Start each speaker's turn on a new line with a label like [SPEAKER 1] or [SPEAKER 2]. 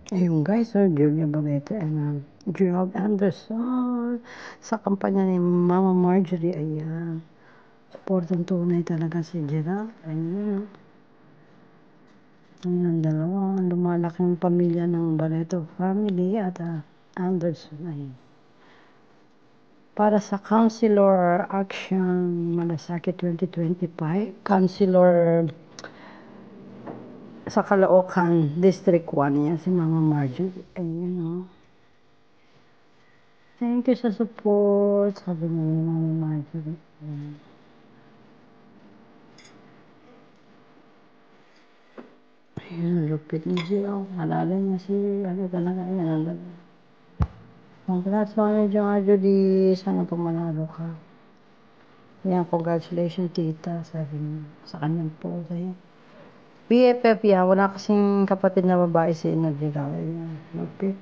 [SPEAKER 1] Ayun guys, Julia Barreto and Gerald Anderson sa kampanya ni Mama Marjorie. Ayan, supportang tunay talaga si Gerald. Ayan, ang dalawang lumalaking pamilya ng Barreto family at Anderson. Ayan, para sa Councilor Action Malasaki 2025, Councilor sa Caloocan District 1, yan si Mama Marjorie. Ayan o. Thank you sa support, sabi ni Mama Marjorie. Ayan, lupit ni Gio. Alala niya si, ano talaga, ayan. Congrats, Mama Marjorie. Sana pumanalo ka. Ayan, congratulations, tita. Sabi niya sa kanyang po. Ayan. BFF yan. Wala kasing kapatid na babae si Nadira. Ayan, lupit.